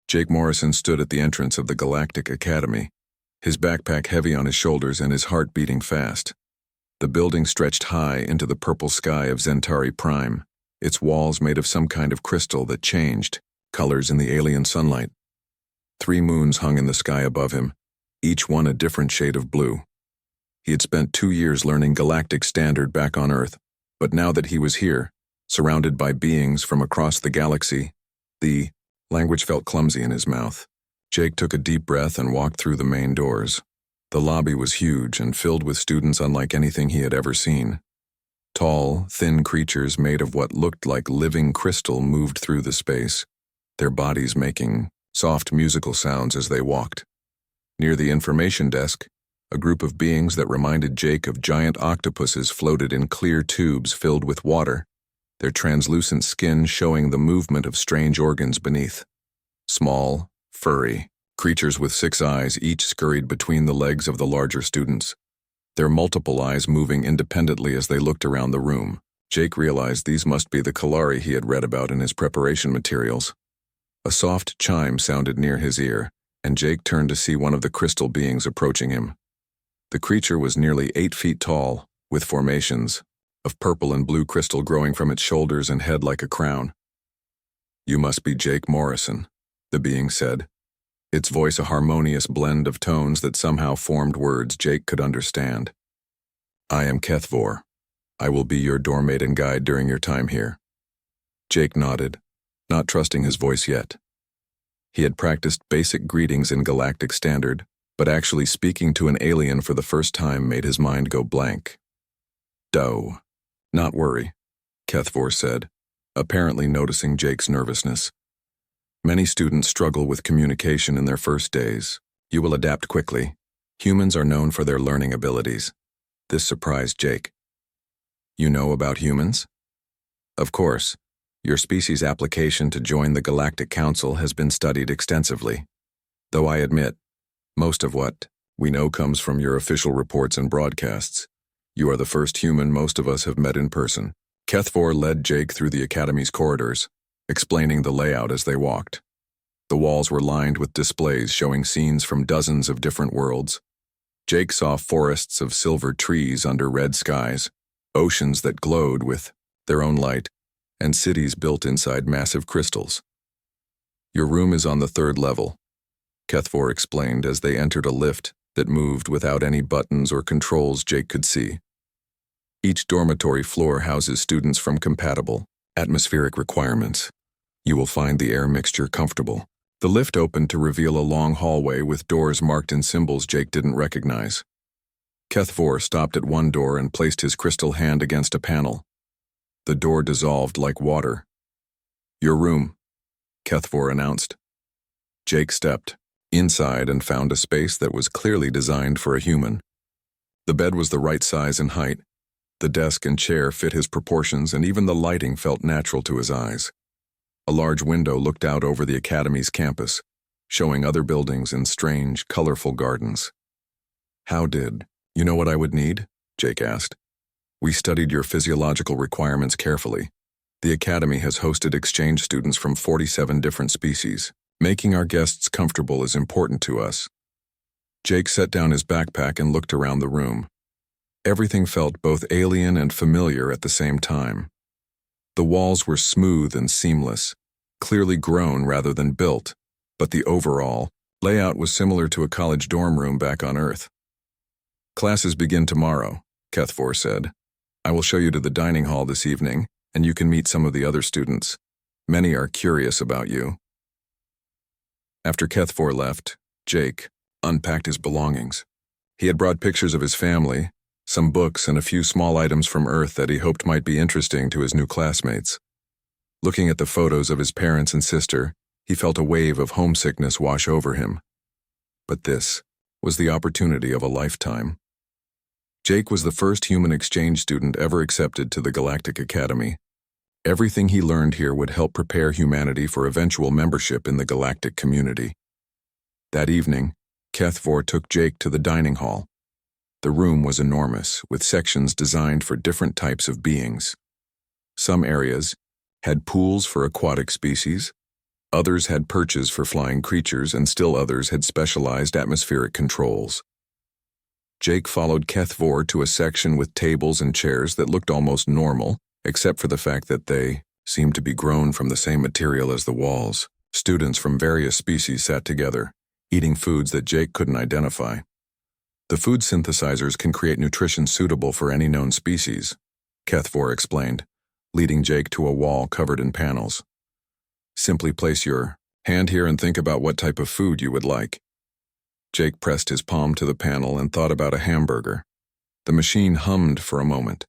Jake Morrison stood at the entrance of the Galactic Academy, his backpack heavy on his shoulders and his heart beating fast. The building stretched high into the purple sky of Zentari Prime, its walls made of some kind of crystal that changed colors in the alien sunlight. 3 moons hung in the sky above him, each one a different shade of blue. He had spent 2 years learning galactic standard back on Earth, but now that he was here, surrounded by beings from across the galaxy, the language felt clumsy in his mouth. Jake took a deep breath and walked through the main doors. The lobby was huge and filled with students unlike anything he had ever seen. Tall, thin creatures made of what looked like living crystal moved through the space, their bodies making soft musical sounds as they walked. Near the information desk, a group of beings that reminded Jake of giant octopuses floated in clear tubes filled with water, their translucent skin showing the movement of strange organs beneath. Small, furry creatures with 6 eyes each scurried between the legs of the larger students, their multiple eyes moving independently as they looked around the room. Jake realized these must be the Kalari he had read about in his preparation materials. A soft chime sounded near his ear, and Jake turned to see one of the crystal beings approaching him. The creature was nearly 8 feet tall, with formations of purple and blue crystal growing from its shoulders and head like a crown. "You must be Jake Morrison," the being said, its voice a harmonious blend of tones that somehow formed words Jake could understand. "I am Kethvor. I will be your doormate and guide during your time here." Jake nodded, not trusting his voice yet. He had practiced basic greetings in Galactic Standard, but actually speaking to an alien for the first time made his mind go blank. "Doe. Not worry," Kethvor said, apparently noticing Jake's nervousness. "Many students struggle with communication in their first days. You will adapt quickly. Humans are known for their learning abilities." This surprised Jake. "You know about humans?" "Of course. Your species' application to join the Galactic Council has been studied extensively. Though I admit, most of what we know comes from your official reports and broadcasts. You are the first human most of us have met in person." Kethvor led Jake through the Academy's corridors, explaining the layout as they walked. The walls were lined with displays showing scenes from dozens of different worlds. Jake saw forests of silver trees under red skies, oceans that glowed with their own light, and cities built inside massive crystals. "Your room is on the 3rd level," Kethvor explained as they entered a lift that moved without any buttons or controls Jake could see. Each dormitory floor houses students from compatible atmospheric requirements. You will find the air mixture comfortable. The lift opened to reveal a long hallway with doors marked in symbols Jake didn't recognize. Kethvor stopped at one door and placed his crystal hand against a panel. The door dissolved like water. "Your room," Kethvor announced. Jake stepped inside and found a space that was clearly designed for a human. The bed was the right size and height. The desk and chair fit his proportions, and even the lighting felt natural to his eyes. A large window looked out over the Academy's campus, showing other buildings and strange, colorful gardens. "How did you know what I would need?" Jake asked. "We studied your physiological requirements carefully. The Academy has hosted exchange students from 47 different species. Making our guests comfortable is important to us." Jake set down his backpack and looked around the room. Everything felt both alien and familiar at the same time. The walls were smooth and seamless, clearly grown rather than built, but the overall layout was similar to a college dorm room back on Earth. "Classes begin tomorrow," Kethvor said. "I will show you to the dining hall this evening, and you can meet some of the other students. Many are curious about you." After Kethvor left, Jake unpacked his belongings. He had brought pictures of his family, some books, and a few small items from Earth that he hoped might be interesting to his new classmates. Looking at the photos of his parents and sister, he felt a wave of homesickness wash over him. But this was the opportunity of a lifetime. Jake was the first human exchange student ever accepted to the Galactic Academy. Everything he learned here would help prepare humanity for eventual membership in the galactic community. That evening, Kethvor took Jake to the dining hall. The room was enormous, with sections designed for different types of beings. Some areas had pools for aquatic species, Others had perches for flying creatures, and still others had specialized atmospheric controls. Jake followed Kethvor to a section with tables and chairs that looked almost normal, except for the fact that they seemed to be grown from the same material as the walls. Students from various species sat together, eating foods that Jake couldn't identify. The food synthesizers can create nutrition suitable for any known species, Kethvor explained, leading Jake to a wall covered in panels. Simply place your hand here and think about what type of food you would like. Jake pressed his palm to the panel and thought about a hamburger. The machine hummed for a moment,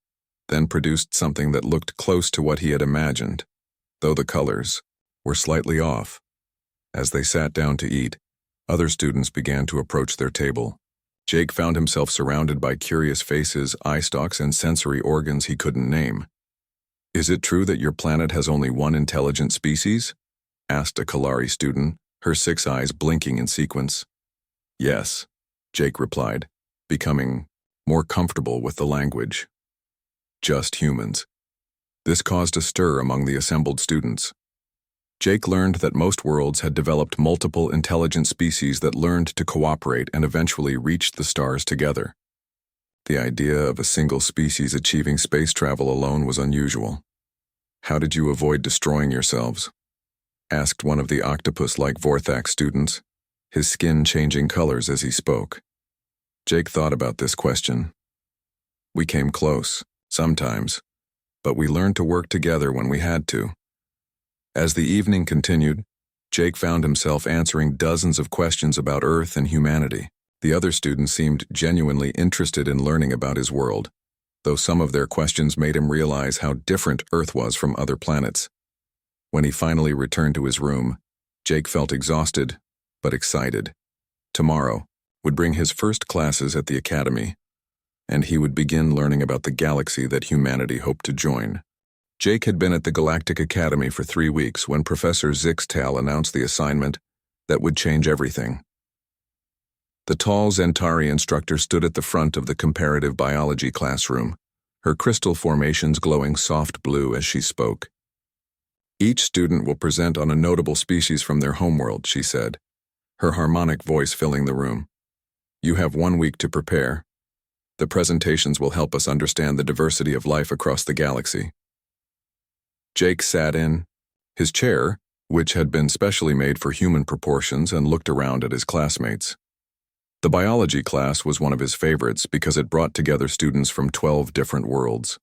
then produced something that looked close to what he had imagined, though the colors were slightly off. As they sat down to eat, other students began to approach their table. Jake found himself surrounded by curious faces, eye stalks, and sensory organs he couldn't name. "Is it true that your planet has only one intelligent species?" asked a Kalari student, her 6 eyes blinking in sequence. "Yes," Jake replied, becoming more comfortable with the language. "Just humans." This caused a stir among the assembled students. Jake learned that most worlds had developed multiple intelligent species that learned to cooperate and eventually reached the stars together. The idea of a single species achieving space travel alone was unusual. "How did you avoid destroying yourselves?" asked one of the octopus-like Vorthak students, his skin changing colors as he spoke. Jake thought about this question. "We came close, sometimes, but we learned to work together when we had to." As the evening continued, Jake found himself answering dozens of questions about Earth and humanity. The other students seemed genuinely interested in learning about his world, though some of their questions made him realize how different Earth was from other planets. When he finally returned to his room, Jake felt exhausted, but excited. Tomorrow would bring his first classes at the academy, and he would begin learning about the galaxy that humanity hoped to join. Jake had been at the Galactic Academy for 3 weeks when Professor Zixtal announced the assignment that would change everything. The tall Zentari instructor stood at the front of the comparative biology classroom, her crystal formations glowing soft blue as she spoke. "Each student will present on a notable species from their homeworld," she said, her harmonic voice filling the room. "You have 1 week to prepare. The presentations will help us understand the diversity of life across the galaxy." Jake sat in his chair, which had been specially made for human proportions, and looked around at his classmates. The biology class was one of his favorites because it brought together students from 12 different worlds.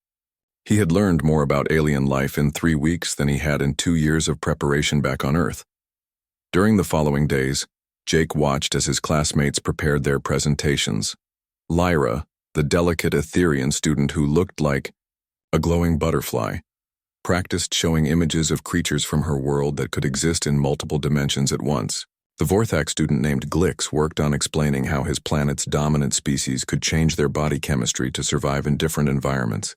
He had learned more about alien life in 3 weeks than he had in 2 years of preparation back on Earth. During the following days, Jake watched as his classmates prepared their presentations. Lyra, the delicate Etherian student who looked like a glowing butterfly, practiced showing images of creatures from her world that could exist in multiple dimensions at once. The Vorthak student named Glix worked on explaining how his planet's dominant species could change their body chemistry to survive in different environments.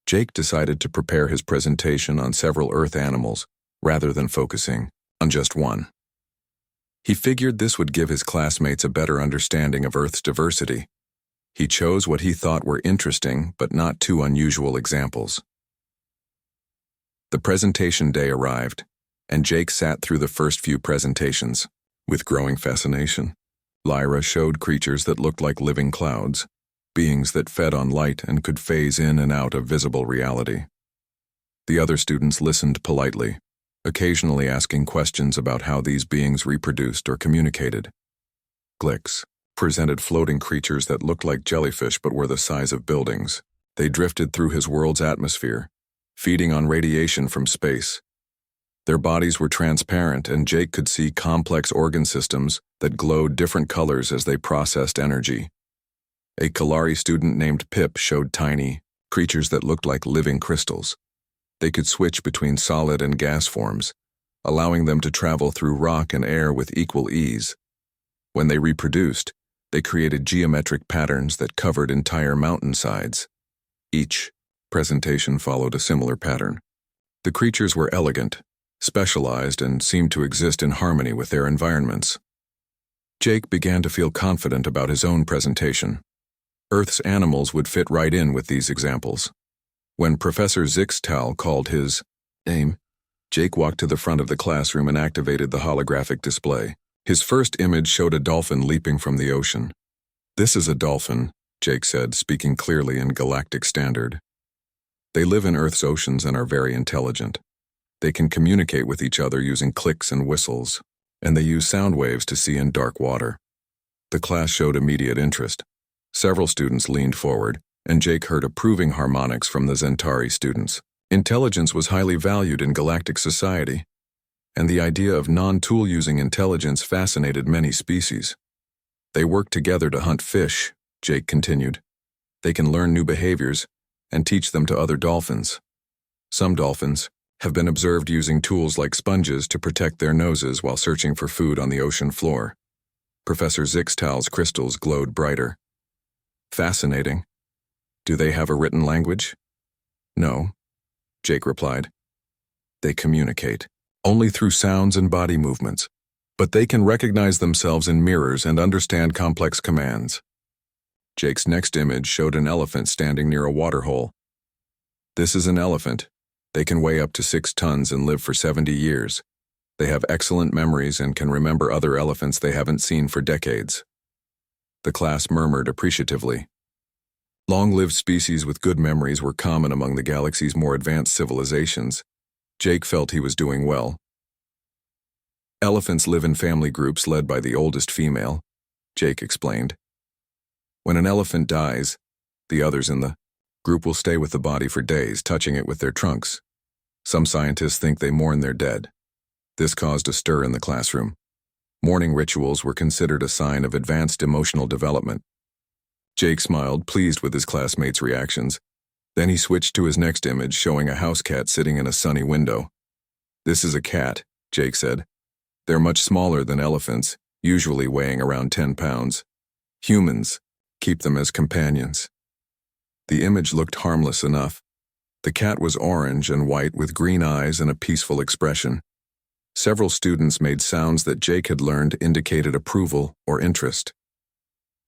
Jake decided to prepare his presentation on several Earth animals, rather than focusing on just one. He figured this would give his classmates a better understanding of Earth's diversity. He chose what he thought were interesting but not too unusual examples. The presentation day arrived, and Jake sat through the first few presentations. With growing fascination, Lyra showed creatures that looked like living clouds, beings that fed on light and could phase in and out of visible reality. The other students listened politely, occasionally asking questions about how these beings reproduced or communicated. Glix presented floating creatures that looked like jellyfish but were the size of buildings. They drifted through his world's atmosphere, feeding on radiation from space. Their bodies were transparent, and Jake could see complex organ systems that glowed different colors as they processed energy. A Kalari student named Pip showed tiny creatures that looked like living crystals. They could switch between solid and gas forms, allowing them to travel through rock and air with equal ease. When they reproduced, they created geometric patterns that covered entire mountainsides. Each presentation followed a similar pattern. The creatures were elegant, specialized, and seemed to exist in harmony with their environments. Jake began to feel confident about his own presentation. Earth's animals would fit right in with these examples. When Professor Zixtal called his name, Jake walked to the front of the classroom and activated the holographic display. His first image showed a dolphin leaping from the ocean. "This is a dolphin," Jake said, speaking clearly in galactic standard. "They live in Earth's oceans and are very intelligent. They can communicate with each other using clicks and whistles, and they use sound waves to see in dark water." The class showed immediate interest. Several students leaned forward, and Jake heard approving harmonics from the Zentari students. Intelligence was highly valued in galactic society, and the idea of non-tool using intelligence fascinated many species. "They work together to hunt fish," Jake continued. "They can learn new behaviors and teach them to other dolphins. Some dolphins have been observed using tools like sponges to protect their noses while searching for food on the ocean floor." Professor Zixtal's crystals glowed brighter. "Fascinating. Do they have a written language?" "No," Jake replied. "They communicate, only through sounds and body movements, but they can recognize themselves in mirrors and understand complex commands." Jake's next image showed an elephant standing near a waterhole. "This is an elephant. They can weigh up to 6 tons and live for 70 years. They have excellent memories and can remember other elephants they haven't seen for decades." The class murmured appreciatively. Long-lived species with good memories were common among the galaxy's more advanced civilizations. Jake felt he was doing well. "Elephants live in family groups led by the oldest female," Jake explained. "When an elephant dies, the others in the group will stay with the body for days, touching it with their trunks. Some scientists think they mourn their dead." This caused a stir in the classroom. Mourning rituals were considered a sign of advanced emotional development. Jake smiled, pleased with his classmates' reactions. Then he switched to his next image, showing a house cat sitting in a sunny window. "This is a cat," Jake said. "They're much smaller than elephants, usually weighing around 10 pounds. Humans keep them as companions." The image looked harmless enough. The cat was orange and white with green eyes and a peaceful expression. Several students made sounds that Jake had learned indicated approval or interest.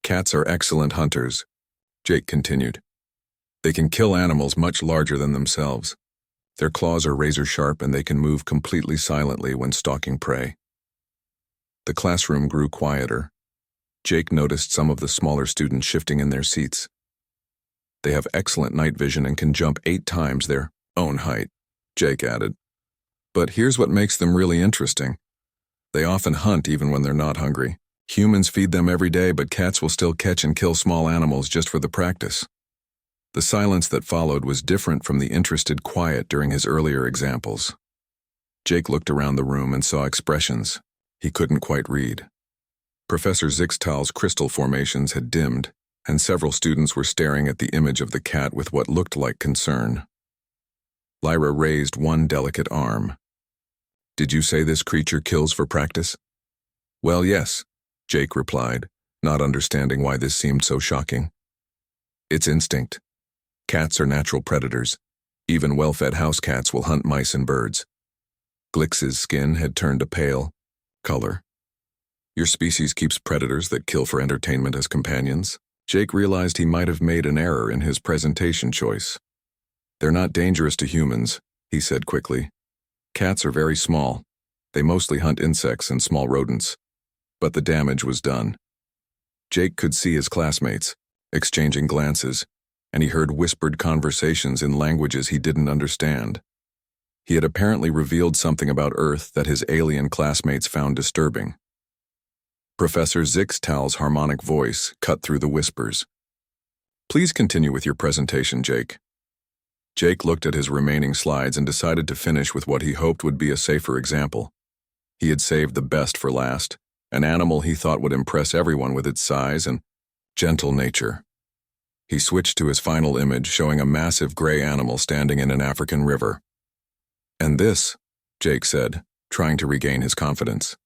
"Cats are excellent hunters," Jake continued. "They can kill animals much larger than themselves. Their claws are razor-sharp and they can move completely silently when stalking prey." The classroom grew quieter. Jake noticed some of the smaller students shifting in their seats. "They have excellent night vision and can jump 8 times their own height," Jake added. "But here's what makes them really interesting. They often hunt even when they're not hungry. Humans feed them every day, but cats will still catch and kill small animals just for the practice." The silence that followed was different from the interested quiet during his earlier examples. Jake looked around the room and saw expressions he couldn't quite read. Professor Zixtal's crystal formations had dimmed, and several students were staring at the image of the cat with what looked like concern. Lyra raised one delicate arm. "Did you say this creature kills for practice?" "Well, yes," Jake replied, not understanding why this seemed so shocking. "It's instinct. Cats are natural predators. Even well-fed house cats will hunt mice and birds." Glix's skin had turned a pale color. "Your species keeps predators that kill for entertainment as companions?" Jake realized he might have made an error in his presentation choice. "They're not dangerous to humans," he said quickly. "Cats are very small. They mostly hunt insects and small rodents." But the damage was done. Jake could see his classmates, exchanging glances, and he heard whispered conversations in languages he didn't understand. He had apparently revealed something about Earth that his alien classmates found disturbing. Professor Zixtal's harmonic voice cut through the whispers. "Please continue with your presentation, Jake." Jake looked at his remaining slides and decided to finish with what he hoped would be a safer example. He had saved the best for last, an animal he thought would impress everyone with its size and gentle nature. He switched to his final image, showing a massive gray animal standing in an African river. "And this," Jake said, trying to regain his confidence,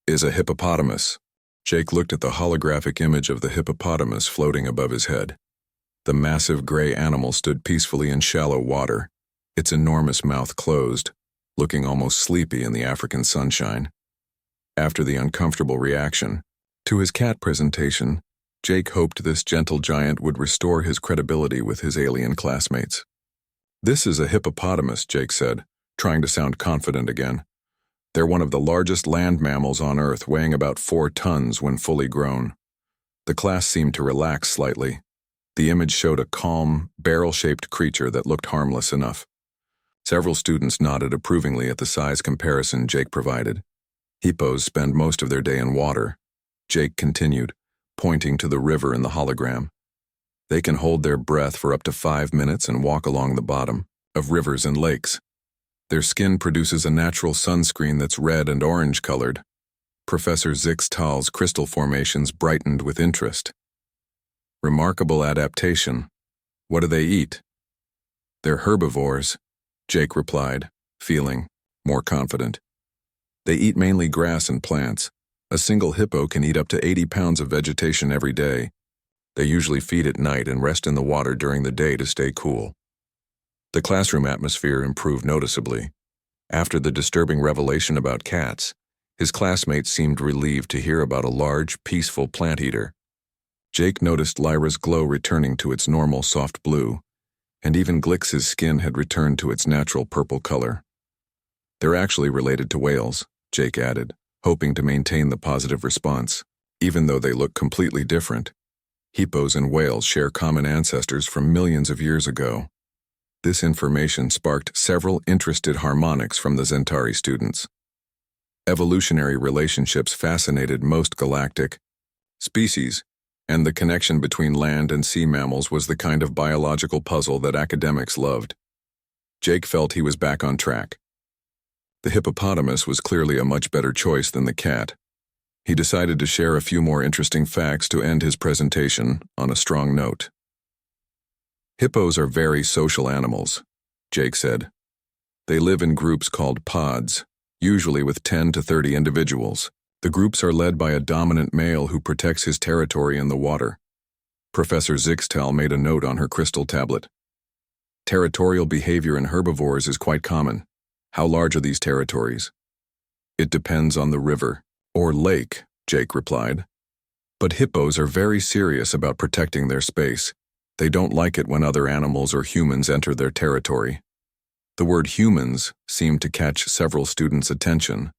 "is a hippopotamus." Jake looked at the holographic image of the hippopotamus floating above his head. The massive gray animal stood peacefully in shallow water, its enormous mouth closed, looking almost sleepy in the African sunshine. After the uncomfortable reaction to his cat presentation, Jake hoped this gentle giant would restore his credibility with his alien classmates. "This is a hippopotamus," Jake said, trying to sound confident again. They're one of the largest land mammals on Earth, weighing about 4 tons when fully grown. The class seemed to relax slightly. The image showed a calm, barrel-shaped creature that looked harmless enough. Several students nodded approvingly at the size comparison Jake provided. Hippos spend most of their day in water. Jake continued, pointing to the river in the hologram. They can hold their breath for up to 5 minutes and walk along the bottom of rivers and lakes. Their skin produces a natural sunscreen that's red and orange colored. Professor Zixtal's crystal formations brightened with interest. Remarkable adaptation. What do they eat? They're herbivores, Jake replied, feeling more confident. They eat mainly grass and plants. A single hippo can eat up to 80 pounds of vegetation every day. They usually feed at night and rest in the water during the day to stay cool. The classroom atmosphere improved noticeably. After the disturbing revelation about cats, his classmates seemed relieved to hear about a large, peaceful plant eater. Jake noticed Lyra's glow returning to its normal soft blue, and even Glix's skin had returned to its natural purple color. They're actually related to whales, Jake added, hoping to maintain the positive response, even though they look completely different. Hippos and whales share common ancestors from millions of years ago. This information sparked several interested harmonics from the Zentari students. Evolutionary relationships fascinated most galactic species, and the connection between land and sea mammals was the kind of biological puzzle that academics loved. Jake felt he was back on track. The hippopotamus was clearly a much better choice than the cat. He decided to share a few more interesting facts to end his presentation on a strong note. Hippos are very social animals, Jake said. They live in groups called pods, usually with 10 to 30 individuals. The groups are led by a dominant male who protects his territory in the water. Professor Zixtal made a note on her crystal tablet. Territorial behavior in herbivores is quite common. How large are these territories? It depends on the river. Or lake, Jake replied. But hippos are very serious about protecting their space. They don't like it when other animals or humans enter their territory. The word humans seemed to catch several students' attention.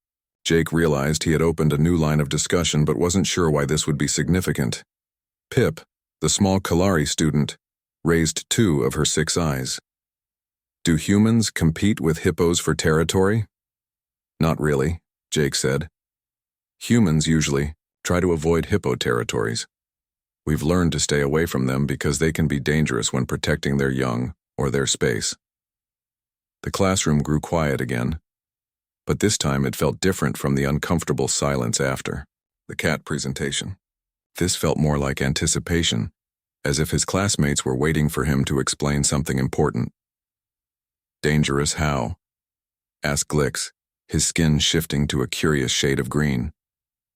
Jake realized he had opened a new line of discussion but wasn't sure why this would be significant. Pip, the small Kalari student, raised 2 of her 6 eyes. Do humans compete with hippos for territory? Not really, Jake said. Humans usually try to avoid hippo territories. We've learned to stay away from them because they can be dangerous when protecting their young or their space. The classroom grew quiet again, but this time it felt different from the uncomfortable silence after the cat presentation. This felt more like anticipation, as if his classmates were waiting for him to explain something important. Dangerous how? Asked Glix, his skin shifting to a curious shade of green.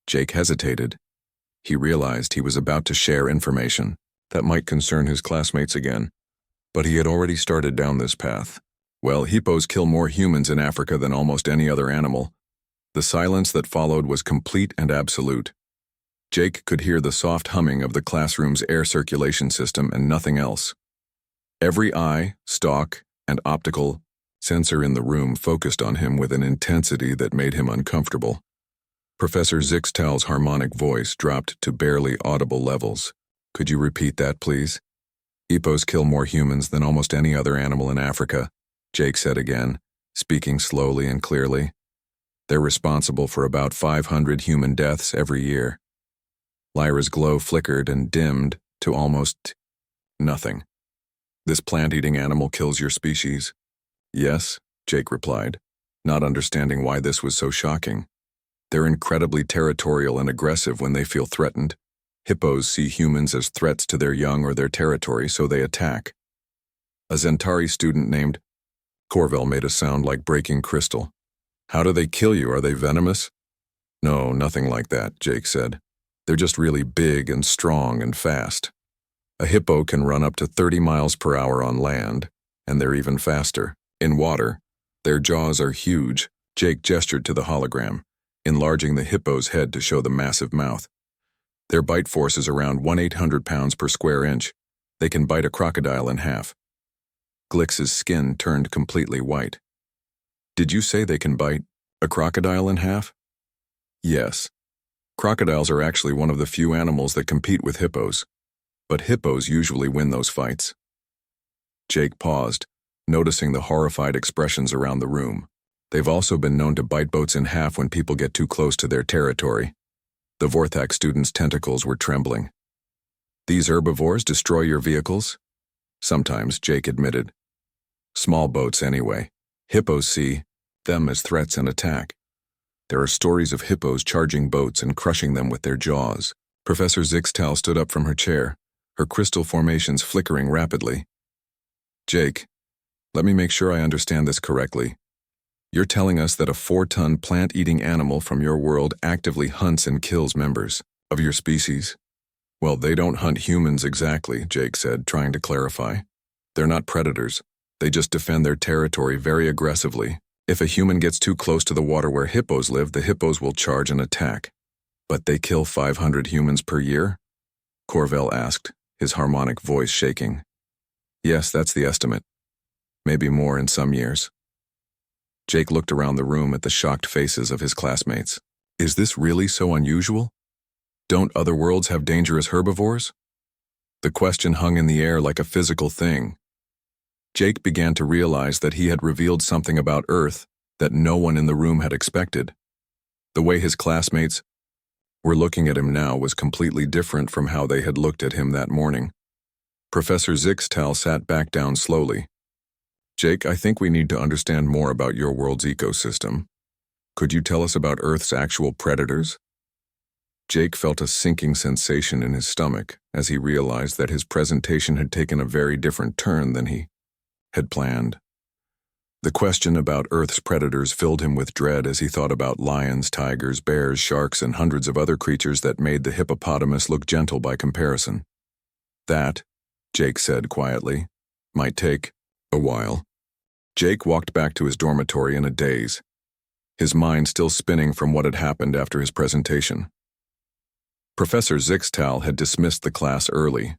Jake hesitated. He realized he was about to share information that might concern his classmates again, but he had already started down this path. Well, hippos kill more humans in Africa than almost any other animal. The silence that followed was complete and absolute. Jake could hear the soft humming of the classroom's air circulation system and nothing else. Every eye, stalk, and optical sensor in the room focused on him with an intensity that made him uncomfortable. Professor Zixtal's harmonic voice dropped to barely audible levels. Could you repeat that, please? Hippos kill more humans than almost any other animal in Africa, Jake said again, speaking slowly and clearly. They're responsible for about 500 human deaths every year. Lyra's glow flickered and dimmed to almost nothing. This plant-eating animal kills your species? Yes, Jake replied, not understanding why this was so shocking. They're incredibly territorial and aggressive when they feel threatened. Hippos see humans as threats to their young or their territory, so they attack. A Zentari student named Corvell made a sound like breaking crystal. How do they kill you? Are they venomous? No, nothing like that, Jake said. They're just really big and strong and fast. A hippo can run up to 30 miles per hour on land, and they're even faster. In water, their jaws are huge. Jake gestured to the hologram, enlarging the hippo's head to show the massive mouth. Their bite force is around 1/800 pounds per square inch. They can bite a crocodile in half. Glix's skin turned completely white. Did you say they can bite a crocodile in half? Yes. Crocodiles are actually one of the few animals that compete with hippos, but hippos usually win those fights. Jake paused, noticing the horrified expressions around the room. They've also been known to bite boats in half when people get too close to their territory. The Vorthak student's tentacles were trembling. These herbivores destroy your vehicles? Sometimes, Jake admitted. Small boats anyway. Hippos see them as threats and attack. There are stories of hippos charging boats and crushing them with their jaws. Professor Zixtal stood up from her chair, her crystal formations flickering rapidly. Jake, let me make sure I understand this correctly. You're telling us that a 4-ton plant-eating animal from your world actively hunts and kills members of your species? Well, they don't hunt humans exactly, Jake said, trying to clarify. They're not predators. They just defend their territory very aggressively. If a human gets too close to the water where hippos live, the hippos will charge and attack. But they kill 500 humans per year? Corvell asked, his harmonic voice shaking. Yes, that's the estimate. Maybe more in some years. Jake looked around the room at the shocked faces of his classmates. Is this really so unusual? Don't other worlds have dangerous herbivores? The question hung in the air like a physical thing. Jake began to realize that he had revealed something about Earth that no one in the room had expected. The way his classmates were looking at him now was completely different from how they had looked at him that morning. Professor Zixtal sat back down slowly. Jake, I think we need to understand more about your world's ecosystem. Could you tell us about Earth's actual predators? Jake felt a sinking sensation in his stomach as he realized that his presentation had taken a very different turn than he had planned. The question about Earth's predators filled him with dread as he thought about lions, tigers, bears, sharks, and hundreds of other creatures that made the hippopotamus look gentle by comparison. That, Jake said quietly, might take a while. Jake walked back to his dormitory in a daze, his mind still spinning from what had happened after his presentation. Professor Zixtal had dismissed the class early,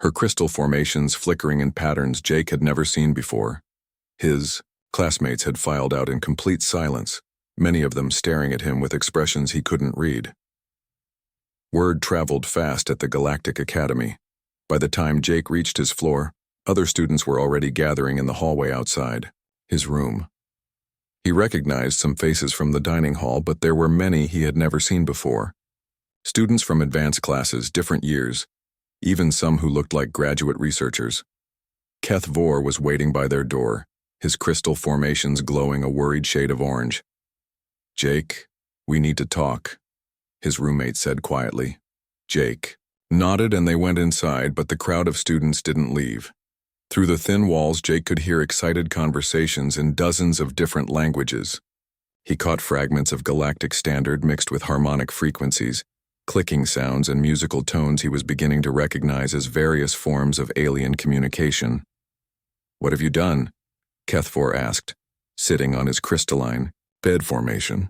her crystal formations flickering in patterns Jake had never seen before. His classmates had filed out in complete silence, many of them staring at him with expressions he couldn't read. Word traveled fast at the Galactic Academy. By the time Jake reached his floor, other students were already gathering in the hallway outside his room. He recognized some faces from the dining hall, but there were many he had never seen before. Students from advanced classes, different years, even some who looked like graduate researchers. Keth Vor was waiting by their door, his crystal formations glowing a worried shade of orange. Jake, we need to talk, his roommate said quietly. Jake nodded and they went inside, but the crowd of students didn't leave. Through the thin walls, Jake could hear excited conversations in dozens of different languages. He caught fragments of galactic standard mixed with harmonic frequencies, clicking sounds and musical tones he was beginning to recognize as various forms of alien communication. What have you done? Kethfor asked, sitting on his crystalline bed formation.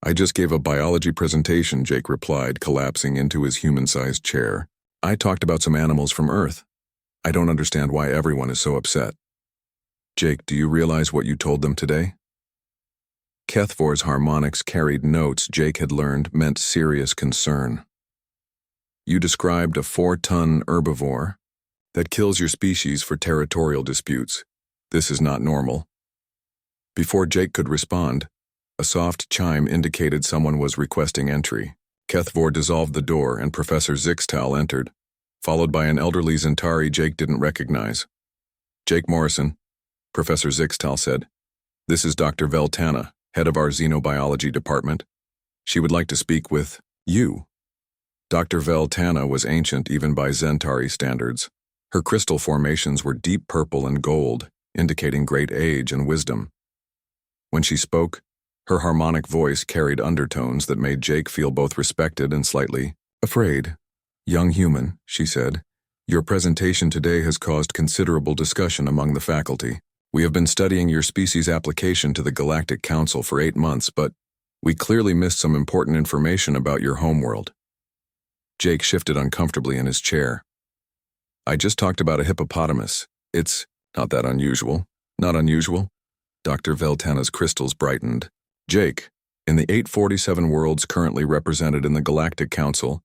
I just gave a biology presentation, Jake replied, collapsing into his human-sized chair. I talked about some animals from Earth. I don't understand why everyone is so upset. Jake, do you realize what you told them today? Kethfor's harmonics carried notes Jake had learned meant serious concern. You described a 4-ton herbivore that kills your species for territorial disputes. This is not normal. Before Jake could respond, a soft chime indicated someone was requesting entry. Kethvor dissolved the door and Professor Zixtal entered, followed by an elderly Zentari Jake didn't recognize. Jake Morrison, Professor Zixtal said. This is Dr. Veltana, head of our xenobiology department. She would like to speak with you. Dr. Veltana was ancient even by Zentari standards. Her crystal formations were deep purple and gold, indicating great age and wisdom. When she spoke, her harmonic voice carried undertones that made Jake feel both respected and slightly afraid. Young human, she said, your presentation today has caused considerable discussion among the faculty. We have been studying your species application to the Galactic Council for 8 months, but we clearly missed some important information about your homeworld. Jake shifted uncomfortably in his chair. I just talked about a hippopotamus. It's not that unusual. Not unusual. Dr. Veltana's crystals brightened. Jake, in the 847 worlds currently represented in the Galactic Council,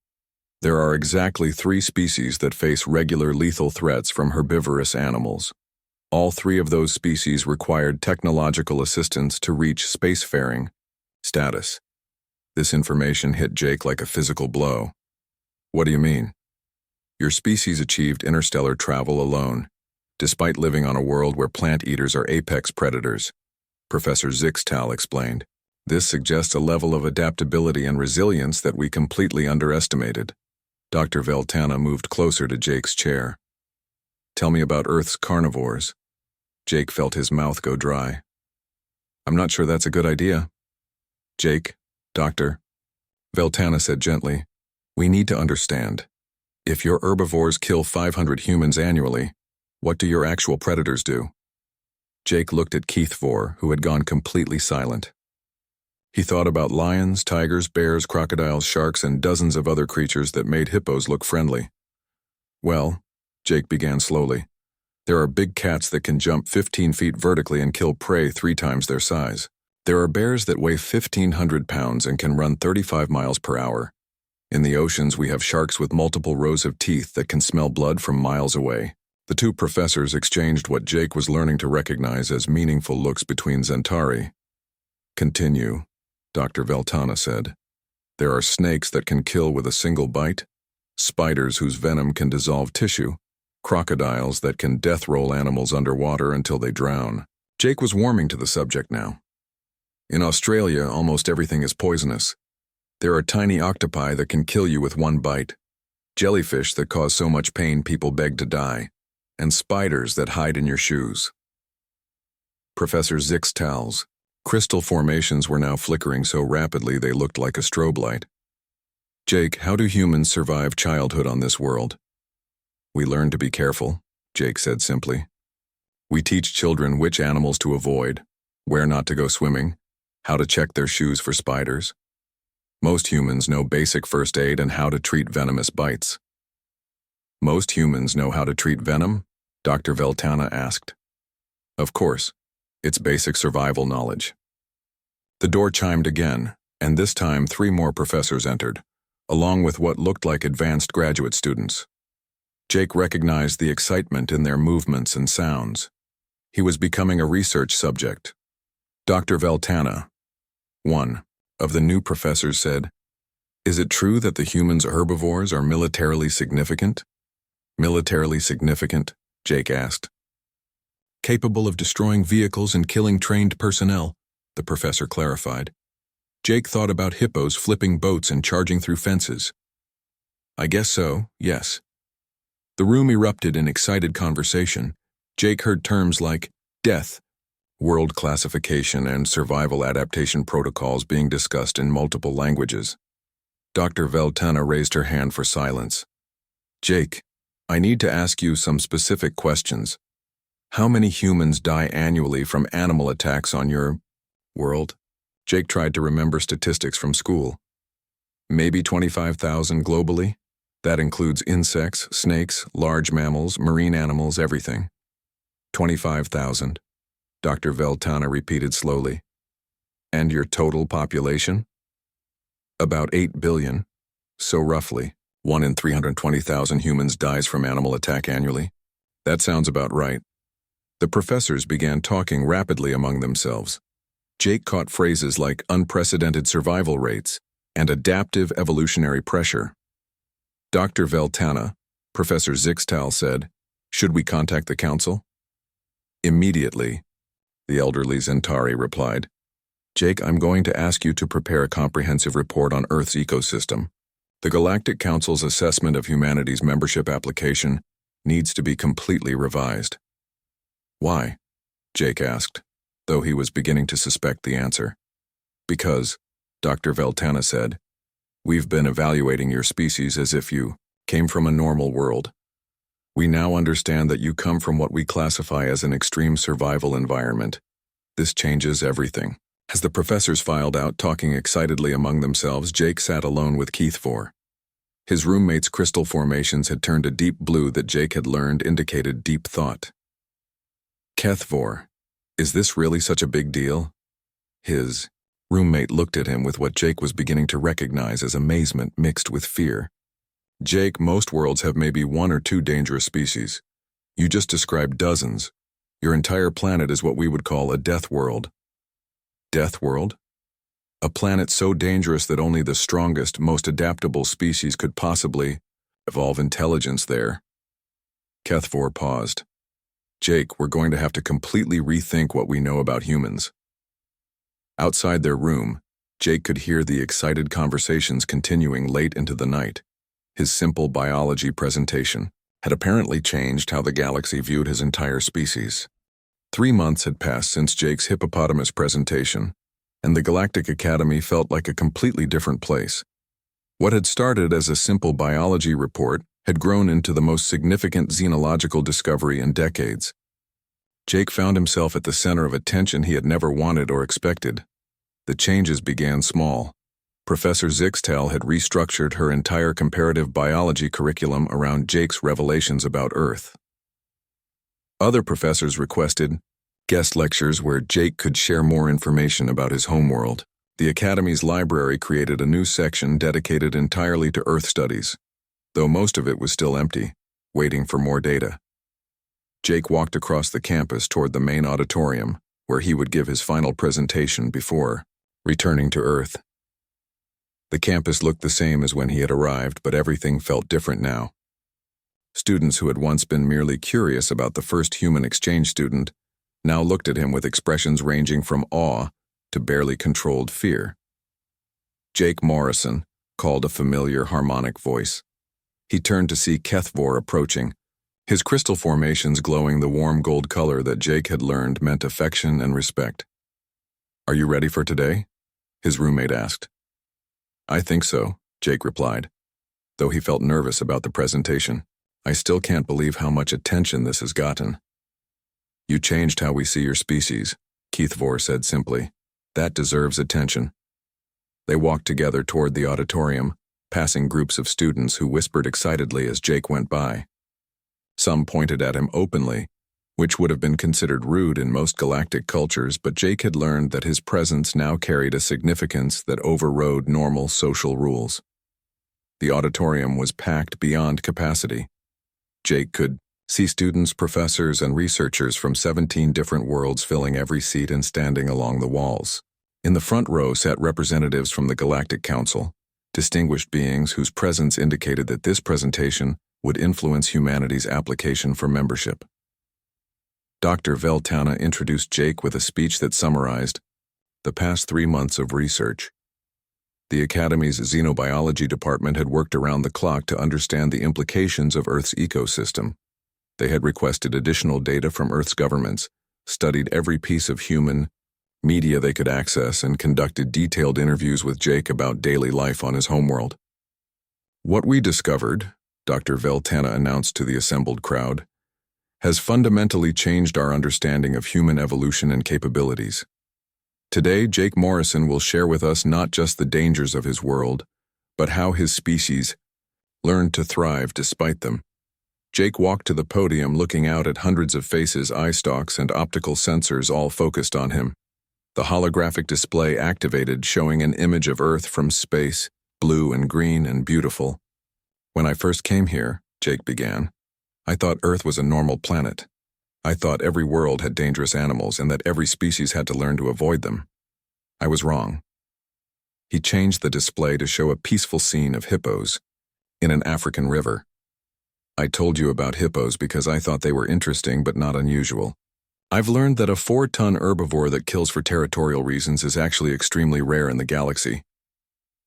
there are exactly 3 species that face regular lethal threats from herbivorous animals. All 3 of those species required technological assistance to reach spacefaring status. This information hit Jake like a physical blow. What do you mean? Your species achieved interstellar travel alone, despite living on a world where plant eaters are apex predators, Professor Zixtal explained. This suggests a level of adaptability and resilience that we completely underestimated. Dr. Veltana moved closer to Jake's chair. Tell me about Earth's carnivores. Jake felt his mouth go dry. I'm not sure that's a good idea. Jake, Doctor, Veltana said gently, we need to understand. If your herbivores kill 500 humans annually, what do your actual predators do? Jake looked at Keith Vor, who had gone completely silent. He thought about lions, tigers, bears, crocodiles, sharks, and dozens of other creatures that made hippos look friendly. Well, Jake began slowly, there are big cats that can jump 15 feet vertically and kill prey 3 times their size. There are bears that weigh 1,500 pounds and can run 35 miles per hour. In the oceans, we have sharks with multiple rows of teeth that can smell blood from miles away. The 2 professors exchanged what Jake was learning to recognize as meaningful looks between Zentari. Continue, Dr. Veltana said. There are snakes that can kill with a single bite, spiders whose venom can dissolve tissue, crocodiles that can death roll animals underwater until they drown. Jake was warming to the subject now. In Australia, almost everything is poisonous. There are tiny octopi that can kill you with 1 bite, jellyfish that cause so much pain people beg to die, and spiders that hide in your shoes. Professor Zixtal's crystal formations were now flickering so rapidly they looked like a strobe light. Jake, how do humans survive childhood on this world? We learn to be careful, Jake said simply. We teach children which animals to avoid, where not to go swimming, how to check their shoes for spiders. Most humans know basic first aid and how to treat venomous bites. Most humans know how to treat venom? Dr. Veltana asked. Of course, it's basic survival knowledge. The door chimed again, and this time 3 more professors entered, along with what looked like advanced graduate students. Jake recognized the excitement in their movements and sounds. He was becoming a research subject. Dr. Veltana, one of the new professors, said, Is it true that the humans' herbivores are militarily significant? Militarily significant? Jake asked. Capable of destroying vehicles and killing trained personnel, the professor clarified. Jake thought about hippos flipping boats and charging through fences. I guess so, yes. The room erupted in excited conversation. Jake heard terms like death, world classification, and survival adaptation protocols being discussed in multiple languages. Dr. Veltana raised her hand for silence. Jake, I need to ask you some specific questions. How many humans die annually from animal attacks on your world? Jake tried to remember statistics from school. Maybe 25,000 globally? That includes insects, snakes, large mammals, marine animals, everything. 25,000, Dr. Veltana repeated slowly. And your total population? About 8 billion. So roughly, 1 in 320,000 humans dies from animal attack annually. That sounds about right. The professors began talking rapidly among themselves. Jake caught phrases like unprecedented survival rates and adaptive evolutionary pressure. Dr. Veltana, Professor Zixtal said, Should we contact the council? Immediately, the elderly Zentari replied. Jake, I'm going to ask you to prepare a comprehensive report on Earth's ecosystem. The Galactic Council's assessment of humanity's membership application needs to be completely revised. Why? Jake asked, though he was beginning to suspect the answer. Because, Dr. Veltana said, we've been evaluating your species as if you came from a normal world. We now understand that you come from what we classify as an extreme survival environment. This changes everything. As the professors filed out, talking excitedly among themselves, Jake sat alone with Keith For. His roommate's crystal formations had turned a deep blue that Jake had learned indicated deep thought. Kethvor, Is this really such a big deal? His roommate looked at him with what Jake was beginning to recognize as amazement mixed with fear. Jake, most worlds have maybe one or two dangerous species. You just described dozens. Your entire planet is what we would call a death world. Death world? A planet so dangerous that only the strongest, most adaptable species could possibly evolve intelligence there. Kethvor paused. Jake, we're going to have to completely rethink what we know about humans. Outside their room, Jake could hear the excited conversations continuing late into the night. His simple biology presentation had apparently changed how the galaxy viewed his entire species. 3 months had passed since Jake's Hippopotamus presentation, and the Galactic Academy felt like a completely different place. What had started as a simple biology report had grown into the most significant xenological discovery in decades. Jake found himself at the center of attention he had never wanted or expected. The changes began small. Professor Zixtel had restructured her entire comparative biology curriculum around Jake's revelations about Earth. Other professors requested guest lectures where Jake could share more information about his homeworld. The Academy's library created a new section dedicated entirely to Earth studies, though most of it was still empty, waiting for more data. Jake walked across the campus toward the main auditorium, where he would give his final presentation before returning to Earth. The campus looked the same as when he had arrived, but everything felt different now. Students who had once been merely curious about the first human exchange student now looked at him with expressions ranging from awe to barely controlled fear. Jake Morrison called a familiar harmonic voice. He turned to see Kethvor approaching, his crystal formations glowing the warm gold color that Jake had learned meant affection and respect. "Are you ready for today?" his roommate asked. "I think so," Jake replied, though he felt nervous about the presentation. "I still can't believe how much attention this has gotten." "You changed how we see your species," Kethvor said simply. "That deserves attention." They walked together toward the auditorium, passing groups of students who whispered excitedly as Jake went by. Some pointed at him openly, which would have been considered rude in most galactic cultures, but Jake had learned that his presence now carried a significance that overrode normal social rules. The auditorium was packed beyond capacity. Jake could see students, professors, and researchers from 17 different worlds filling every seat and standing along the walls. In the front row sat representatives from the Galactic Council, distinguished beings whose presence indicated that this presentation would influence humanity's application for membership. Dr. Veltana introduced Jake with a speech that summarized the past 3 months of research. The Academy's Xenobiology department had worked around the clock to understand the implications of Earth's ecosystem. They had requested additional data from Earth's governments, studied every piece of human media they could access, and conducted detailed interviews with Jake about daily life on his homeworld. "What we discovered," Dr. Veltana announced to the assembled crowd, "has fundamentally changed our understanding of human evolution and capabilities. Today, Jake Morrison will share with us not just the dangers of his world, but how his species learned to thrive despite them." Jake walked to the podium looking out at hundreds of faces, eye stalks, and optical sensors all focused on him. The holographic display activated, showing an image of Earth from space, blue and green and beautiful. "When I first came here," Jake began, "I thought Earth was a normal planet. I thought every world had dangerous animals and that every species had to learn to avoid them. I was wrong." He changed the display to show a peaceful scene of hippos in an African river. "I told you about hippos because I thought they were interesting but not unusual. I've learned that a 4-ton herbivore that kills for territorial reasons is actually extremely rare in the galaxy."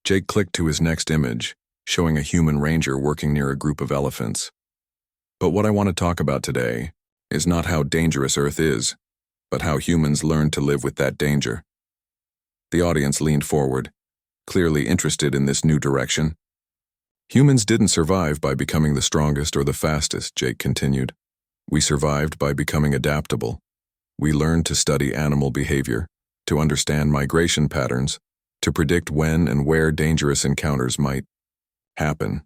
Jake clicked to his next image, showing a human ranger working near a group of elephants. "But what I want to talk about today is not how dangerous Earth is, but how humans learn to live with that danger." The audience leaned forward, clearly interested in this new direction. "Humans didn't survive by becoming the strongest or the fastest," Jake continued. "We survived by becoming adaptable. We learned to study animal behavior, to understand migration patterns, to predict when and where dangerous encounters might happen."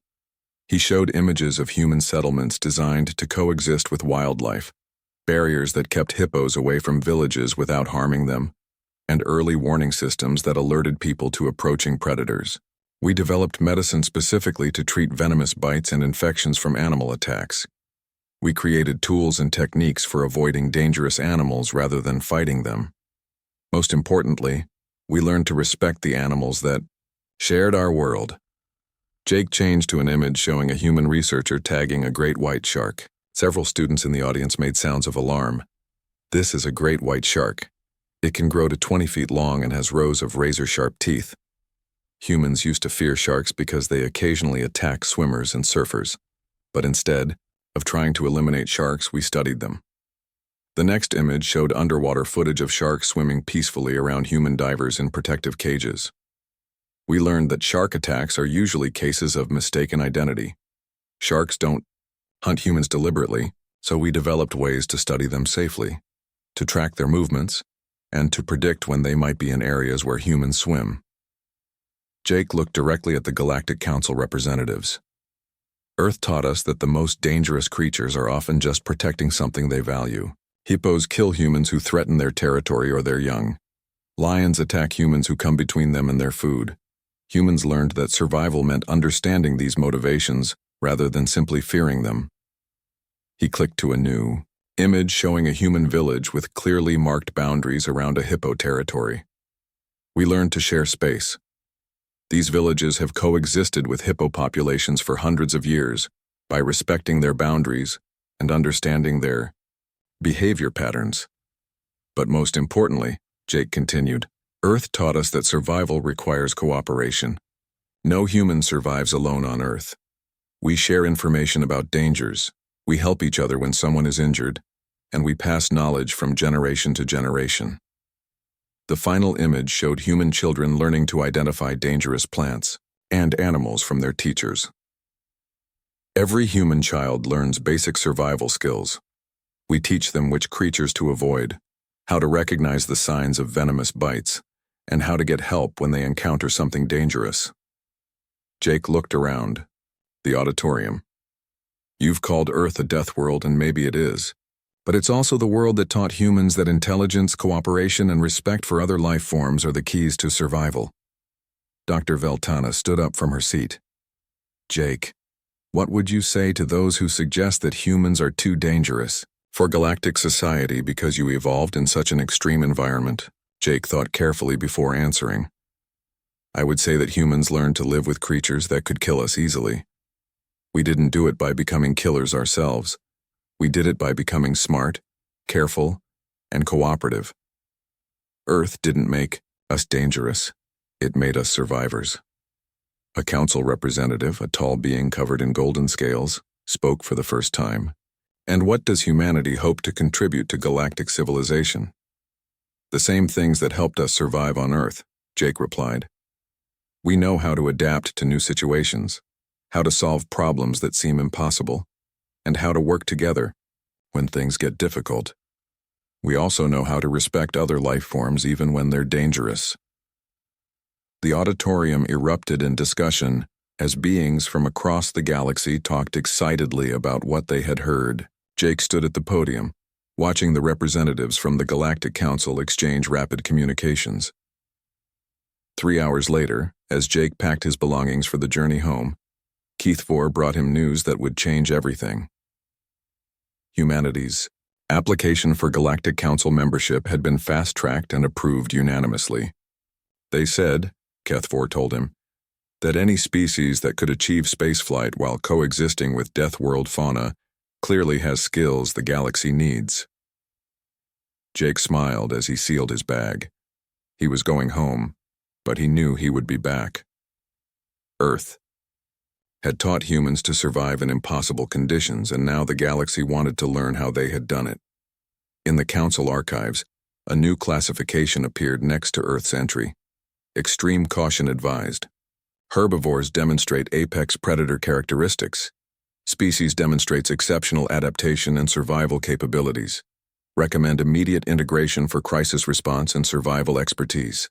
He showed images of human settlements designed to coexist with wildlife, barriers that kept hippos away from villages without harming them, and early warning systems that alerted people to approaching predators. We developed medicine specifically to treat venomous bites and infections from animal attacks. We created tools and techniques for avoiding dangerous animals rather than fighting them. Most importantly, we learned to respect the animals that shared our world. Jake changed to an image showing a human researcher tagging a great white shark. Several students in the audience made sounds of alarm. This is a great white shark. It can grow to 20 feet long and has rows of razor-sharp teeth. Humans used to fear sharks because they occasionally attack swimmers and surfers. But instead of trying to eliminate sharks, we studied them. The next image showed underwater footage of sharks swimming peacefully around human divers in protective cages. We learned that shark attacks are usually cases of mistaken identity. Sharks don't hunt humans deliberately, so we developed ways to study them safely, to track their movements, and to predict when they might be in areas where humans swim. Jake looked directly at the Galactic Council representatives. Earth taught us that the most dangerous creatures are often just protecting something they value. Hippos kill humans who threaten their territory or their young. Lions attack humans who come between them and their food. Humans learned that survival meant understanding these motivations rather than simply fearing them. He clicked to a new image showing a human village with clearly marked boundaries around a hippo territory. We learned to share space. These villages have coexisted with hippo populations for hundreds of years by respecting their boundaries and understanding their behavior patterns. But most importantly, Jake continued, Earth taught us that survival requires cooperation. No human survives alone on Earth. We share information about dangers, we help each other when someone is injured, and we pass knowledge from generation to generation. The final image showed human children learning to identify dangerous plants and animals from their teachers. Every human child learns basic survival skills. We teach them which creatures to avoid, how to recognize the signs of venomous bites, and how to get help when they encounter something dangerous. Jake looked around the auditorium. You've called Earth a death world, and maybe it is, but it's also the world that taught humans that intelligence, cooperation, and respect for other life forms are the keys to survival. Dr. Veltana stood up from her seat. Jake, what would you say to those who suggest that humans are too dangerous for galactic society because you evolved in such an extreme environment? Jake thought carefully before answering. I would say that humans learned to live with creatures that could kill us easily. We didn't do it by becoming killers ourselves. We did it by becoming smart, careful, and cooperative. Earth didn't make us dangerous. It made us survivors. A council representative, a tall being covered in golden scales, spoke for the first time. And what does humanity hope to contribute to galactic civilization? The same things that helped us survive on Earth, Jake replied. We know how to adapt to new situations, how to solve problems that seem impossible, and how to work together when things get difficult. We also know how to respect other life forms even when they're dangerous. The auditorium erupted in discussion as beings from across the galaxy talked excitedly about what they had heard. Jake stood at the podium, watching the representatives from the Galactic Council exchange rapid communications. 3 hours later, as Jake packed his belongings for the journey home, Keith IV brought him news that would change everything. Humanity's application for Galactic Council membership had been fast-tracked and approved unanimously. They said, Keith IV told him, that any species that could achieve spaceflight while coexisting with Death World fauna clearly has skills the galaxy needs. Jake smiled as he sealed his bag. He was going home, but he knew he would be back. Earth had taught humans to survive in impossible conditions, and now the galaxy wanted to learn how they had done it. In the Council archives, a new classification appeared next to Earth's entry. Extreme caution advised. Herbivores demonstrate apex predator characteristics. Species demonstrates exceptional adaptation and survival capabilities. Recommend immediate integration for crisis response and survival expertise.